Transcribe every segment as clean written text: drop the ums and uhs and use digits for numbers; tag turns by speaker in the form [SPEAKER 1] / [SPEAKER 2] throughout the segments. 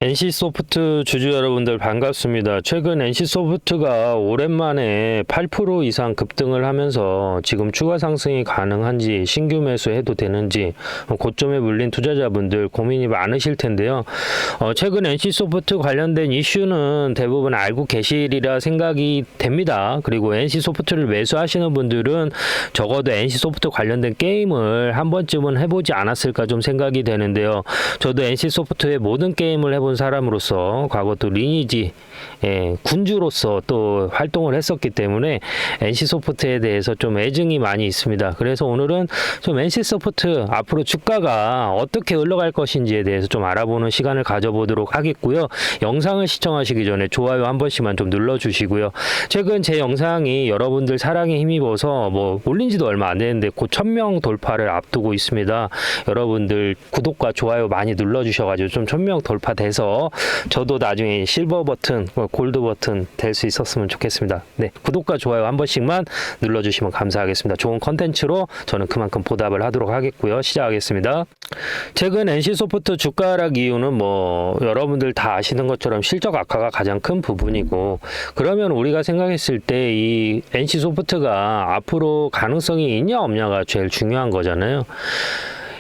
[SPEAKER 1] NC소프트 주주 여러분들 반갑습니다. 최근 NC소프트가 오랜만에 8% 이상 급등을 하면서 지금 추가 상승이 가능한지 신규 매수해도 되는지 고점에 물린 투자자분들 고민이 많으실 텐데요. 최근 NC소프트 관련된 이슈는 대부분 알고 계시리라 생각이 됩니다. 그리고 NC소프트를 매수하시는 분들은 적어도 NC소프트 관련된 게임을 한 번쯤은 해보지 않았을까 좀 생각이 되는데요. 저도 NC소프트의 모든 게임을 해본 사람으로서 과거 또 리니지 군주로서 또 활동을 했었기 때문에 NC소프트에 대해서 좀 애증이 많이 있습니다. 그래서 오늘은 좀 NC소프트 앞으로 주가가 어떻게 흘러갈 것인지에 대해서 좀 알아보는 시간을 가져보도록 하겠고요. 영상을 시청하시기 전에 좋아요 한 번씩만 좀 눌러주시고요. 최근 제 영상이 여러분들 사랑에 힘입어서 뭐 올린 지도 얼마 안 되는데 곧 1000명 돌파를 앞두고 있습니다. 여러분들 구독과 좋아요 많이 눌러주셔가지고 좀 1000명 돌파돼서 저도 나중에 실버 버튼, 골드 버튼 될 수 있었으면 좋겠습니다. 네, 구독과 좋아요 한 번씩만 눌러주시면 감사하겠습니다. 좋은 컨텐츠로 저는 그만큼 보답을 하도록 하겠고요. 시작하겠습니다. 최근 NC소프트 주가 하락 이유는 뭐 여러분들 다 아시는 것처럼 실적 악화가 가장 큰 부분이고, 그러면 우리가 생각했을 때 이 NC소프트가 앞으로 가능성이 있냐 없냐가 제일 중요한 거잖아요.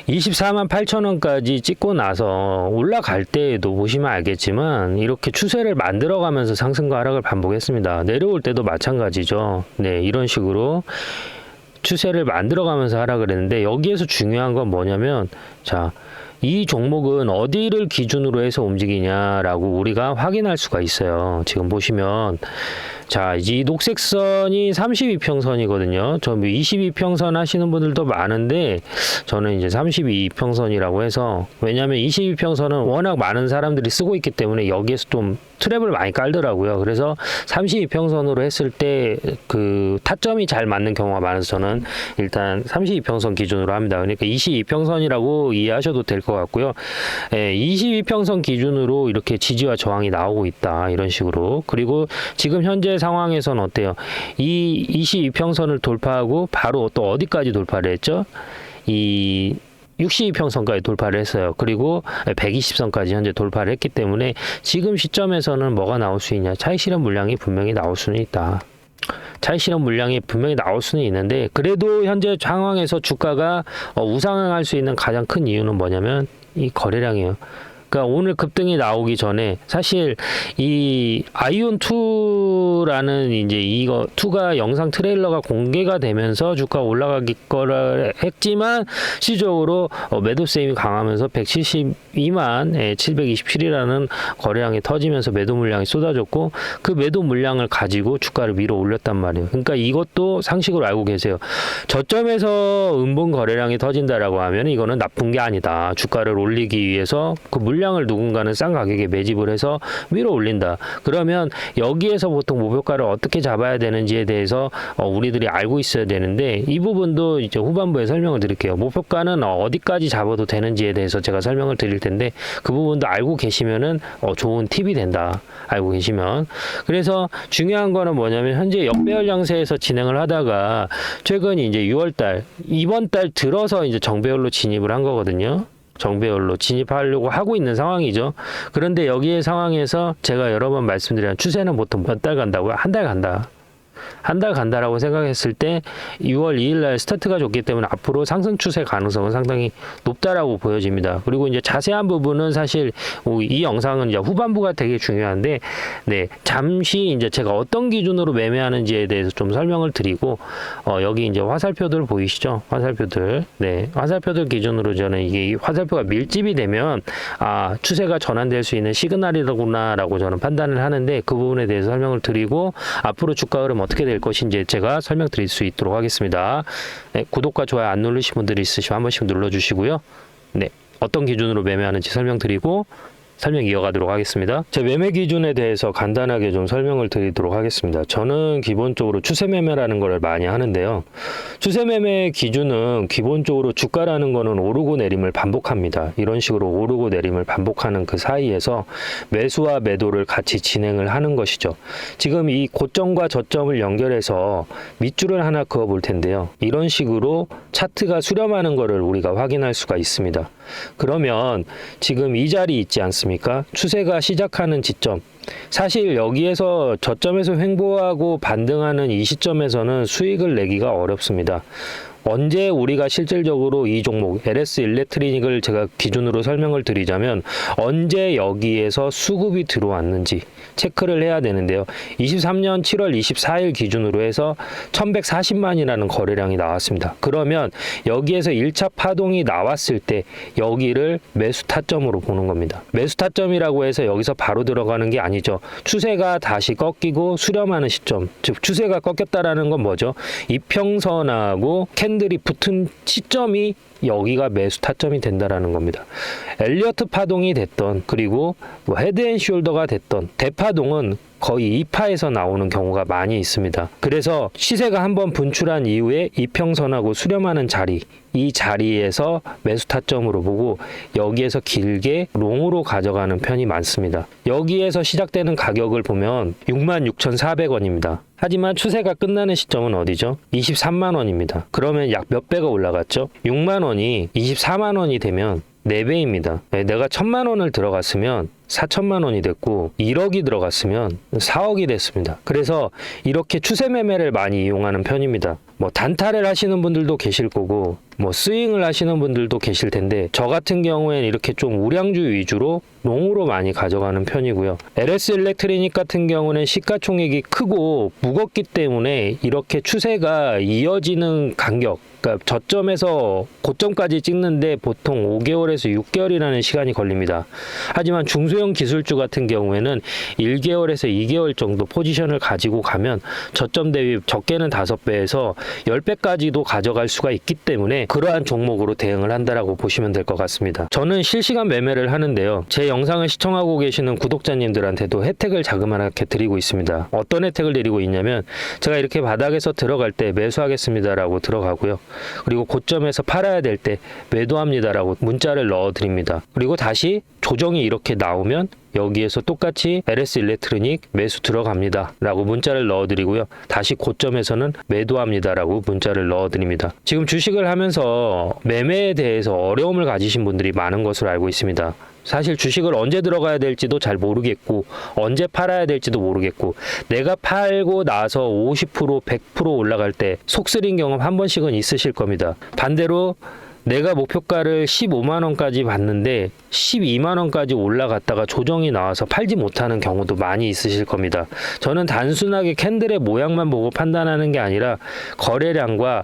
[SPEAKER 1] 24만 8천 원까지 찍고 나서 올라갈 때에도 보시면 알겠지만 이렇게 추세를 만들어가면서 상승과 하락을 반복했습니다. 내려올 때도 마찬가지죠. 네, 이런 식으로 추세를 만들어가면서 하락을 했는데, 여기에서 중요한 건 뭐냐면, 자, 이 종목은 어디를 기준으로 해서 움직이냐라고 우리가 확인할 수가 있어요. 지금 보시면 자, 이 녹색 선이 32평선이거든요. 저 22평선 하시는 분들도 많은데 저는 이제 32평선이라고 해서, 왜냐하면 22평선은 워낙 많은 사람들이 쓰고 있기 때문에 여기에서 좀 트랩을 많이 깔더라고요. 그래서 32평선으로 했을 때 그 타점이 잘 맞는 경우가 많아서 저는 일단 32평선 기준으로 합니다. 그러니까 22평선이라고 이해하셔도 될 것 같고요. 22평선 기준으로 이렇게 지지와 저항이 나오고 있다, 이런 식으로. 그리고 지금 현재 상황에서는 어때요? 이 22평선을 돌파하고 바로 또 어디까지 돌파를 했죠? 이 62평선까지 돌파를 했어요. 그리고 120선까지 현재 돌파를 했기 때문에 지금 시점에서는 뭐가 나올 수 있냐? 차익 실현 물량이 분명히 나올 수는 있다. 차익 실현 물량이 분명히 나올 수는 있는데, 그래도 현재 상황에서 주가가 우상향할 수 있는 가장 큰 이유는 뭐냐면 이 거래량이에요. 그러니까 오늘 급등이 나오기 전에 사실 이 아이온2라는 이제 이거 2가 영상 트레일러가 공개가 되면서 주가 올라가기 거를 했지만 실질적으로 매도 세임이 강하면서 172만 727이라는 거래량이 터지면서 매도 물량이 쏟아졌고, 그 매도 물량을 가지고 주가를 밀어 올렸단 말이에요. 그러니까 이것도 상식으로 알고 계세요. 저점에서 음봉 거래량이 터진다라고 하면 이거는 나쁜 게 아니다. 주가를 올리기 위해서 그 물량을 누군가는 싼 가격에 매집을 해서 밀어 올린다. 그러면 여기에서 보통 목표가를 어떻게 잡아야 되는지에 대해서 우리들이 알고 있어야 되는데, 이 부분도 이제 후반부에 설명을 드릴게요. 목표가는 어디까지 잡아도 되는지에 대해서 제가 설명을 드릴 텐데, 그 부분도 알고 계시면은 좋은 팁이 된다. 알고 계시면. 그래서 중요한 거는 뭐냐면 현재 역배열 양세에서 진행을 하다가 최근 이제 6월달, 이번 달 들어서 이제 정배열로 진입을 한 거거든요. 정배열로 진입하려고 하고 있는 상황이죠. 그런데 여기에 상황에서 제가 여러 번 말씀드린 추세는 보통 몇 달 간다고요? 한 달 간다. 한 달 간다라고 생각했을 때 6월 2일 날 스타트가 좋기 때문에 앞으로 상승 추세 가능성은 상당히 높다라고 보여집니다. 그리고 이제 자세한 부분은 사실 이 영상은 이제 후반부가 되게 중요한데, 네, 잠시 이제 제가 어떤 기준으로 매매하는지에 대해서 좀 설명을 드리고, 여기 이제 화살표들 보이시죠? 화살표들. 네, 화살표들 기준으로 저는 이게 화살표가 밀집이 되면 추세가 전환될 수 있는 시그널이구나라고 저는 판단을 하는데, 그 부분에 대해서 설명을 드리고 앞으로 주가 흐름 어떻게 될 것인지 제가 설명드릴 수 있도록 하겠습니다. 네, 구독과 좋아요 안 누르신 분들이 있으시면 한 번씩 눌러주시고요. 네, 어떤 기준으로 매매하는지 설명드리고 설명 이어가도록 하겠습니다. 제 매매 기준에 대해서 간단하게 좀 설명을 드리도록 하겠습니다. 저는 기본적으로 추세 매매라는 걸 많이 하는데요. 추세 매매 기준은 기본적으로 주가라는 거는 오르고 내림을 반복합니다. 이런 식으로 오르고 내림을 반복하는 그 사이에서 매수와 매도를 같이 진행을 하는 것이죠. 지금 이 고점과 저점을 연결해서 밑줄을 하나 그어 볼 텐데요. 이런 식으로 차트가 수렴하는 거를 우리가 확인할 수가 있습니다. 그러면 지금 이 자리 있지 않습니까? 않습니까? 추세가 시작하는 지점. 사실 여기에서 저점에서 횡보하고 반등하는 이 시점에서는 수익을 내기가 어렵습니다. 언제 우리가 실질적으로 이 종목 LS 일렉트리닉을 제가 기준으로 설명을 드리자면 언제 여기에서 수급이 들어왔는지 체크를 해야 되는데요. 23년 7월 24일 기준으로 해서 1140만이라는 거래량이 나왔습니다. 그러면 여기에서 1차 파동이 나왔을 때 여기를 매수 타점으로 보는 겁니다. 매수 타점이라고 해서 여기서 바로 들어가는 게 아니죠. 추세가 다시 꺾이고 수렴하는 시점, 즉 추세가 꺾였다라는 건 뭐죠? 이평선하고 캔들이 붙은 시점이 여기가 매수 타점이 된다라는 겁니다. 엘리어트 파동이 됐던 그리고 뭐 헤드앤숄더가 됐던 대파동은 거의 2파에서 나오는 경우가 많이 있습니다. 그래서 시세가 한번 분출한 이후에 이평선하고 수렴하는 자리, 이 자리에서 매수 타점으로 보고 여기에서 길게 롱으로 가져가는 편이 많습니다. 여기에서 시작되는 가격을 보면 66,400원입니다. 하지만 추세가 끝나는 시점은 어디죠? 23만 원입니다. 그러면 약 몇 배가 올라갔죠? 6만 원이 24만 원이 되면 4배입니다. 내가 1,000만 원을 들어갔으면 4천만 원이 됐고 1억이 들어갔으면 4억이 됐습니다. 그래서 이렇게 추세 매매를 많이 이용하는 편입니다. 뭐 단타를 하시는 분들도 계실 거고 뭐 스윙을 하시는 분들도 계실 텐데 저 같은 경우에는 이렇게 좀 우량주 위주로 롱으로 많이 가져가는 편이고요. LS 일렉트리닉 같은 경우는 시가총액이 크고 무겁기 때문에 이렇게 추세가 이어지는 간격, 그러니까 저점에서 고점까지 찍는데 보통 5개월에서 6개월이라는 시간이 걸립니다. 하지만 중소형 기술주 같은 경우에는 1개월에서 2개월 정도 포지션을 가지고 가면 저점 대비 적게는 5배에서 10배까지도 가져갈 수가 있기 때문에 그러한 종목으로 대응을 한다라고 보시면 될 것 같습니다. 저는 실시간 매매를 하는데요. 제 영상을 시청하고 계시는 구독자님들한테도 혜택을 자그마하게 드리고 있습니다. 어떤 혜택을 드리고 있냐면 제가 이렇게 바닥에서 들어갈 때 매수하겠습니다라고 들어가고요. 그리고 고점에서 팔아야 될 때 매도합니다라고 문자를 넣어드립니다. 그리고 다시 조정이 이렇게 나오면 여기에서 똑같이 LS 일렉트로닉 매수 들어갑니다 라고 문자를 넣어드리고요. 다시 고점에서는 매도합니다 라고 문자를 넣어드립니다. 지금 주식을 하면서 매매에 대해서 어려움을 가지신 분들이 많은 것으로 알고 있습니다. 사실 주식을 언제 들어가야 될지도 잘 모르겠고 언제 팔아야 될지도 모르겠고 내가 팔고 나서 50% 100% 올라갈 때 속쓰린 경험 한 번씩은 있으실 겁니다. 반대로 내가 목표가를 15만 원까지 봤는데 12만 원까지 올라갔다가 조정이 나와서 팔지 못하는 경우도 많이 있으실 겁니다. 저는 단순하게 캔들의 모양만 보고 판단하는 게 아니라 거래량과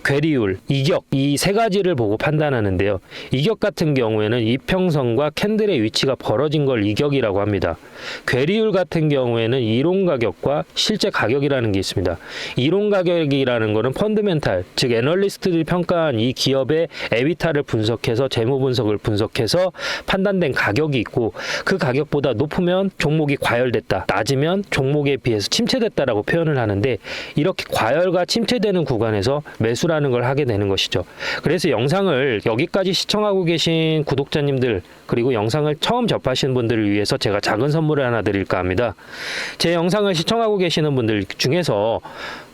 [SPEAKER 1] 괴리율, 이격 이 세 가지를 보고 판단하는데요. 이격 같은 경우에는 이평선과 캔들의 위치가 벌어진 걸 이격이라고 합니다. 괴리율 같은 경우에는 이론 가격과 실제 가격이라는 게 있습니다. 이론 가격이라는 거는 펀드멘탈, 즉 애널리스트들이 평가한 이 기업의 에비타를 분석해서 재무 분석을 분석해서 판단된 가격이 있고 그 가격보다 높으면 종목이 과열됐다, 낮으면 종목에 비해서 침체됐다라고 표현을 하는데 이렇게 과열과 침체되는 구간에서 매수라는 걸 하게 되는 것이죠. 그래서 영상을 여기까지 시청하고 계신 구독자님들 그리고 영상을 처음 접하시는 분들을 위해서 제가 작은 선물을 하나 드릴까 합니다. 제 영상을 시청하고 계시는 분들 중에서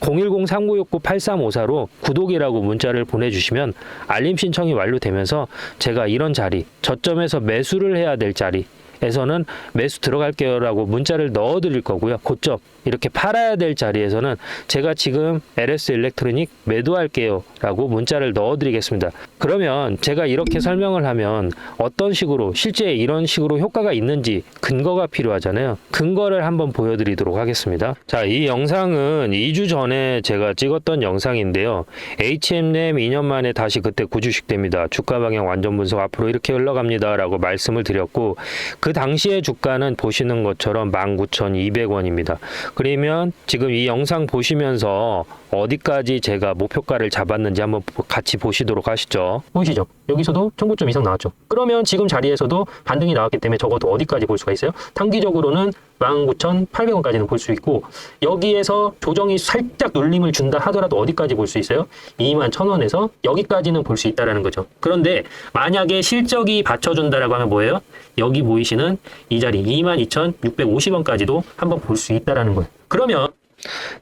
[SPEAKER 1] 010-3969-8354로 구독이라고 문자를 보내주시면 알림 신청이 완료되면서 제가 이런 자리, 저점에서 매수를 해야 될 자리 에서는 매수 들어갈게요 라고 문자를 넣어 드릴 거고요. 고점 이렇게 팔아야 될 자리에서는 제가 지금 LS 일렉트로닉 매도할게요 라고 문자를 넣어 드리겠습니다. 그러면 제가 이렇게 설명을 하면 어떤 식으로 실제 이런 식으로 효과가 있는지 근거가 필요하잖아요. 근거를 한번 보여드리도록 하겠습니다. 자, 이 영상은 2주 전에 제가 찍었던 영상인데요. HM램 2년 만에 다시 그때 구주식됩니다. 주가 방향 완전 분석 앞으로 이렇게 흘러갑니다 라고 말씀을 드렸고 그 당시의 주가는 보시는 것처럼 19,200원입니다. 그러면 지금 이 영상 보시면서 어디까지 제가 목표가를 잡았는지 한번 같이 보시도록 하시죠. 보이시죠? 여기서도 청고점 이상 나왔죠. 그러면 지금 자리에서도 반등이 나왔기 때문에 적어도 어디까지 볼 수가 있어요? 단기적으로는 19,800원까지는 볼 수 있고 여기에서 조정이 살짝 눌림을 준다 하더라도 어디까지 볼 수 있어요? 21,000원에서 여기까지는 볼 수 있다는 거죠. 그런데 만약에 실적이 받쳐준다라고 하면 뭐예요? 여기 보이시는 이 자리 22,650원까지도 한번 볼 수 있다는 거예요. 그러면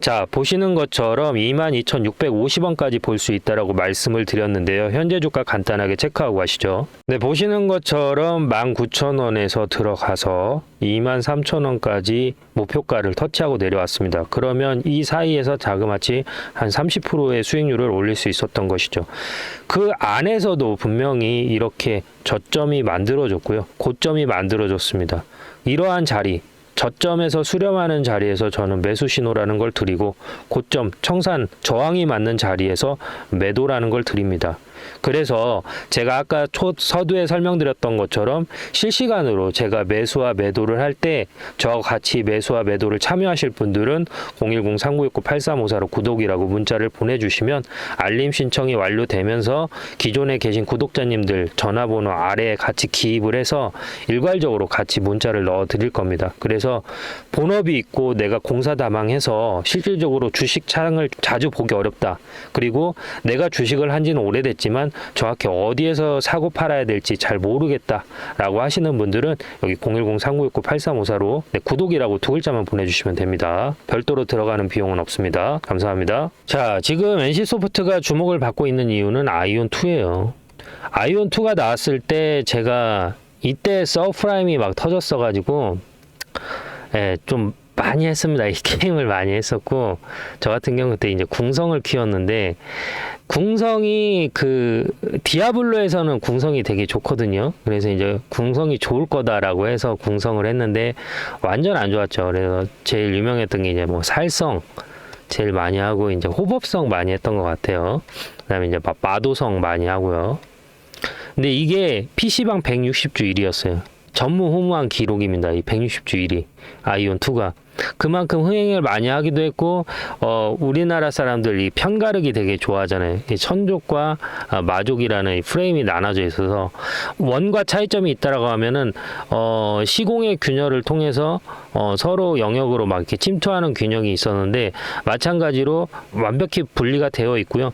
[SPEAKER 1] 자, 보시는 것처럼 22,650원까지 볼 수 있다라고 말씀을 드렸는데요. 현재 주가 간단하게 체크하고 가시죠. 네, 보시는 것처럼 19,000원에서 들어가서 23,000원까지 목표가를 터치하고 내려왔습니다. 그러면 이 사이에서 자그마치 한 30%의 수익률을 올릴 수 있었던 것이죠. 그 안에서도 분명히 이렇게 저점이 만들어졌고요. 고점이 만들어졌습니다. 이러한 자리, 저점에서 수렴하는 자리에서 저는 매수 신호라는 걸 드리고, 고점, 청산, 저항이 맞는 자리에서 매도라는 걸 드립니다. 그래서 제가 아까 서두에 설명드렸던 것처럼 실시간으로 제가 매수와 매도를 할 때 저와 같이 매수와 매도를 참여하실 분들은 010-3969-8354로 구독이라고 문자를 보내주시면 알림 신청이 완료되면서 기존에 계신 구독자님들 전화번호 아래에 같이 기입을 해서 일괄적으로 같이 문자를 넣어 드릴 겁니다. 그래서 본업이 있고 내가 공사다망해서 실질적으로 주식 창을 자주 보기 어렵다. 그리고 내가 주식을 한 지는 오래됐지만 정확히 어디에서 사고 팔아야 될지 잘 모르겠다라고 하시는 분들은 여기 010-3969-8354로 구독이라고 두 글자만 보내주시면 됩니다. 별도로 들어가는 비용은 없습니다. 감사합니다. 자, 지금 NC소프트가 주목을 받고 있는 이유는 아이온2예요. 아이온2가 나왔을 때 제가 이때 서프라임이 막 터졌어가지고 좀 많이 했습니다. 이 게임을 많이 했었고, 저 같은 경우 그때 이제 궁성을 키웠는데, 궁성이 디아블로에서는 궁성이 되게 좋거든요. 그래서 이제 궁성이 좋을 거다라고 해서 궁성을 했는데 완전 안 좋았죠. 그래서 제일 유명했던 게 이제 뭐 살성 제일 많이 하고, 이제 호법성 많이 했던 것 같아요. 그다음에 이제 마도성 많이 하고요. 근데 이게 PC방 160주 1위였어요. 전무후무한 기록입니다. 이 160주 1위 아이온2가 그만큼 흥행을 많이 하기도 했고, 우리나라 사람들 이 편가르기 되게 좋아하잖아요. 이 천족과 마족이라는 이 프레임이 나눠져 있어서 원과 차이점이 있다라고 하면은 시공의 균열을 통해서 서로 영역으로 막 이렇게 침투하는 균형이 있었는데, 마찬가지로 완벽히 분리가 되어 있고요.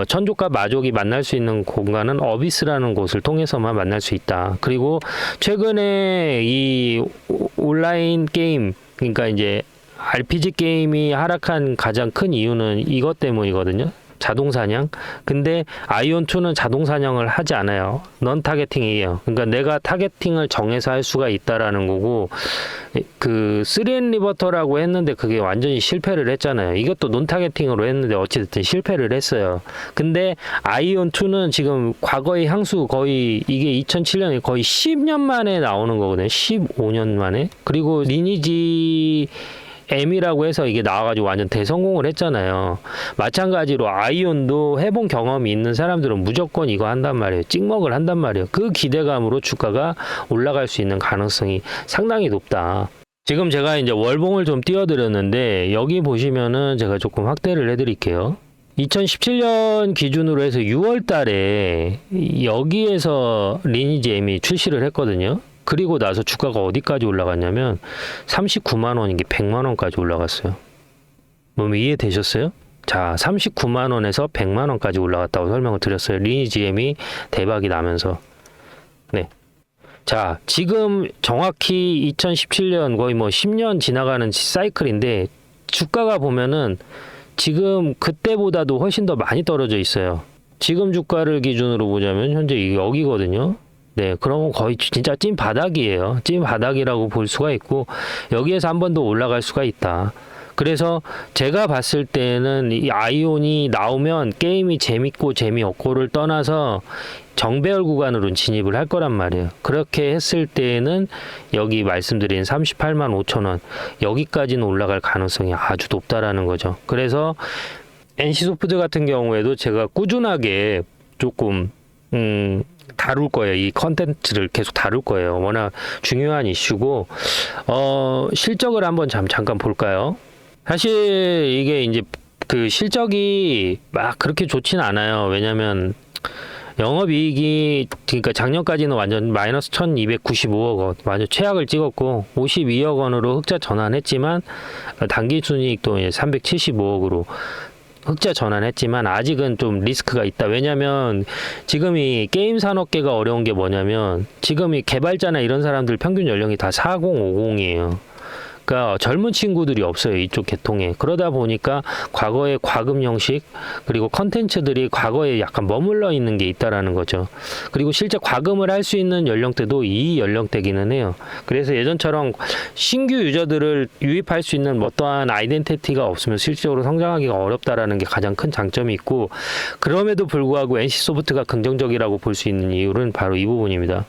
[SPEAKER 1] 천족과 마족이 만날 수 있는 공간은 어비스라는 곳을 통해서만 만날 수 있다. 그리고 최근에 이 온라인 게임, 그러니까 이제 RPG 게임이 하락한 가장 큰 이유는 이것 때문이거든요. 자동 사냥. 근데 아이온2는 자동 사냥을 하지 않아요. 넌 타겟팅이에요. 그러니까 내가 타겟팅을 정해서 할 수가 있다라는 거고, 그 3N 리버터라고 했는데 그게 완전히 실패를 했잖아요. 이것도 논 타겟팅으로 했는데 어찌됐든 실패를 했어요. 근데 아이온2는 지금 과거의 향수, 거의 이게 2007년에 거의 10년 만에 나오는 거거든요. 15년 만에. 그리고 리니지 M이라고 해서 이게 나와가지고 완전 대성공을 했잖아요. 마찬가지로 아이온도 해본 경험이 있는 사람들은 무조건 이거 한단 말이에요. 찍먹을 한단 말이에요. 그 기대감으로 주가가 올라갈 수 있는 가능성이 상당히 높다. 지금 제가 이제 월봉을 좀 띄워드렸는데, 여기 보시면은 제가 조금 확대를 해드릴게요. 2017년 기준으로 해서 6월 달에 여기에서 리니지 M이 출시를 했거든요. 그리고 나서 주가가 어디까지 올라갔냐면 39만 원인 게 100만 원까지 올라갔어요. 뭐 이해되셨어요? 자, 39만 원에서 100만 원까지 올라갔다고 설명을 드렸어요. 리니지 M이 대박이 나면서. 네. 자, 지금 정확히 2017년 거의 뭐 10년 지나가는 사이클인데, 주가가 보면은 지금 그때보다도 훨씬 더 많이 떨어져 있어요. 지금 주가를 기준으로 보자면 현재 여기거든요. 네, 그럼 거의 진짜 찐 바닥이에요. 찐 바닥이라고 볼 수가 있고, 여기에서 한 번 더 올라갈 수가 있다. 그래서 제가 봤을 때는 이 아이온이 나오면 게임이 재밌고 재미없고를 떠나서 정배열 구간으로 진입을 할 거란 말이에요. 그렇게 했을 때는 여기 말씀드린 38만 5천 원 여기까지는 올라갈 가능성이 아주 높다라는 거죠. 그래서 NC소프트 같은 경우에도 제가 꾸준하게 조금 다룰 거예요. 이 컨텐츠를 계속 다룰 거예요. 워낙 중요한 이슈고, 실적을 한번 잠깐 볼까요? 사실 이게 이제 그 실적이 막 그렇게 좋진 않아요. 왜냐면 영업이익이, 그러니까 작년까지는 완전 마이너스 1295억 원, 완전 최악을 찍었고, 52억 원으로 흑자 전환했지만, 당기순이익도 375억으로 흑자 전환했지만 아직은 좀 리스크가 있다. 왜냐면 지금 이 게임 산업계가 어려운 게 뭐냐면, 지금 이 개발자나 이런 사람들 평균 연령이 다 40, 50이에요. 그러니까 젊은 친구들이 없어요. 이쪽 계통에. 그러다 보니까 과거의 과금 형식 그리고 컨텐츠들이 과거에 약간 머물러 있는 게 있다라는 거죠. 그리고 실제 과금을 할 수 있는 연령대도 이 연령대기는 해요. 그래서 예전처럼 신규 유저들을 유입할 수 있는 어떠한 아이덴티티가 없으면 실질적으로 성장하기가 어렵다라는 게 가장 큰 장점이 있고, 그럼에도 불구하고 NC소프트가 긍정적이라고 볼 수 있는 이유는 바로 이 부분입니다.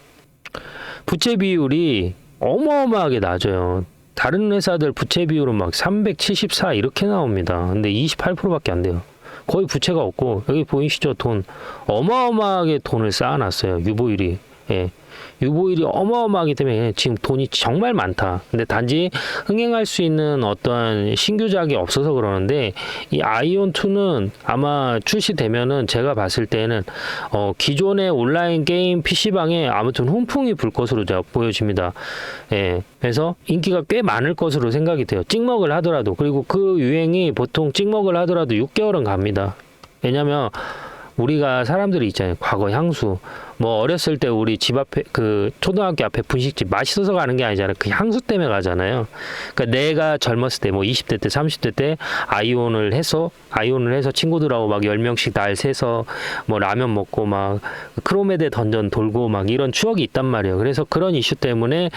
[SPEAKER 1] 부채 비율이 어마어마하게 낮아요. 다른 회사들 부채 비율은 막 374 이렇게 나옵니다. 근데 28%밖에 안 돼요. 거의 부채가 없고, 여기 보이시죠? 돈 어마어마하게 돈을 쌓아놨어요. 유보율이. 예. 유보율이 어마어마하기 때문에 지금 돈이 정말 많다. 근데 단지 흥행할 수 있는 어떠한 신규작이 없어서 그러는데, 이 아이온2는 아마 출시되면은 제가 봤을 때는 기존의 온라인 게임 PC방에 아무튼 훈풍이 불 것으로 보여집니다. 예. 그래서 인기가 꽤 많을 것으로 생각이 돼요. 찍먹을 하더라도. 그리고 그 유행이 보통 찍먹을 하더라도 6개월은 갑니다. 왜냐면 우리가 사람들이 있잖아요. 과거 향수. 뭐 어렸을 때 우리 집 앞에 그 초등학교 앞에 분식집 맛있어서 가는 게 아니잖아요. 그 향수 때문에 가잖아요. 그러니까 내가 젊었을 때 뭐 20대 때 30대 때 아이온을 해서 친구들하고 막 10명씩 날 세서 뭐 라면 먹고 막 크로메데 던전 돌고 막 이런 추억이 있단 말이에요. 그래서 그런 이슈 때문에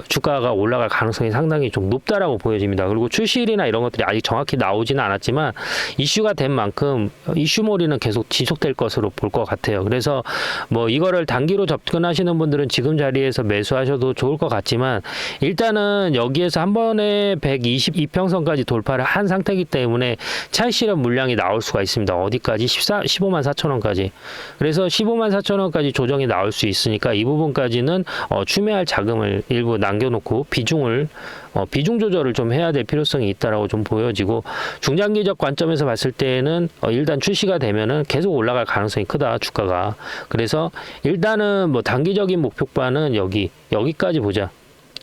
[SPEAKER 1] 주가가 올라갈 가능성이 상당히 좀 높다라고 보여집니다. 그리고 출시일이나 이런 것들이 아직 정확히 나오지는 않았지만 이슈가 된 만큼 이슈몰이는 계속 지속될 것으로 볼 것 같아요. 그래서 뭐 이거를 단기로 접근하시는 분들은 지금 자리에서 매수하셔도 좋을 것 같지만, 일단은 여기에서 한 번에 122평선까지 돌파를 한 상태이기 때문에 차익 실현 물량이 나올 수가 있습니다. 어디까지? 15만 4천 원까지. 그래서 15만 4천 원까지 조정이 나올 수 있으니까 이 부분까지는 추매할 자금을 일부 남겨놓고 비중 조절을 좀 해야 될 필요성이 있다라고 좀 보여지고, 중장기적 관점에서 봤을 때는 일단 출시가 되면은 계속 올라갈 가능성이 크다, 주가가. 그래서 일단은 뭐 단기적인 목표가는 여기까지 보자.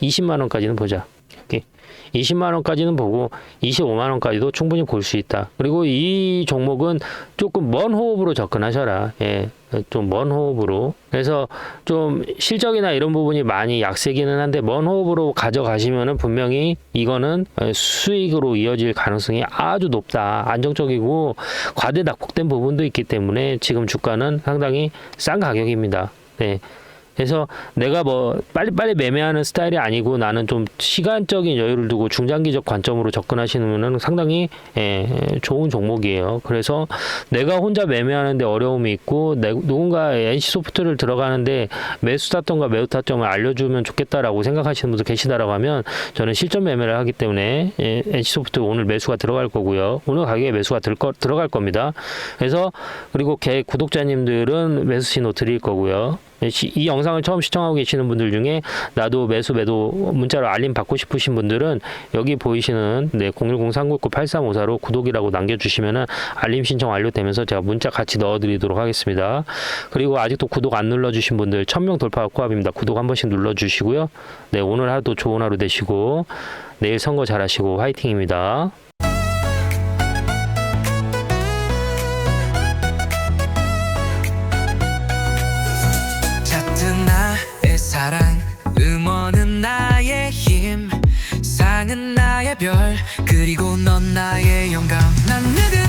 [SPEAKER 1] 20만 원까지는 보자. 오케이. 20만 원까지는 보고 25만 원까지도 충분히 볼 수 있다. 그리고 이 종목은 조금 먼 호흡으로 접근하셔라. 예. 좀 먼 호흡으로. 그래서 좀 실적이나 이런 부분이 많이 약세기는 한데 먼 호흡으로 가져가시면은 분명히 이거는 수익으로 이어질 가능성이 아주 높다. 안정적이고 과대 낙폭된 부분도 있기 때문에 지금 주가는 상당히 싼 가격입니다. 네. 그래서 내가 뭐 빨리빨리 매매하는 스타일이 아니고 나는 좀 시간적인 여유를 두고 중장기적 관점으로 접근하시는 상당히 좋은 종목이에요. 그래서 내가 혼자 매매하는데 어려움이 있고 누군가 NC소프트를 들어가는데 매수 타점과 매우 타점을 알려주면 좋겠다라고 생각하시는 분들 계시다라고 하면 저는 실전 매매를 하기 때문에 NC소프트 오늘 매수가 들어갈 거고요. 오늘 가격에 매수가 들어갈 겁니다. 그래서 그리고 구독자님들은 매수 신호 드릴 거고요. 이 영상을 처음 시청하고 계시는 분들 중에 나도 매도 문자로 알림 받고 싶으신 분들은 여기 보이시는 010-399-8354로 구독이라고 남겨주시면은 알림 신청 완료되면서 제가 문자 같이 넣어드리도록 하겠습니다. 그리고 아직도 구독 안 눌러주신 분들 1000명 돌파 코앞입니다. 구독 한 번씩 눌러주시고요. 네, 오늘 하루도 좋은 하루 되시고 내일 선거 잘하시고 화이팅입니다.
[SPEAKER 2] 사랑, 음원은 나의 힘, 상은 나의 별, 그리고 넌 나의 영감. 난 누구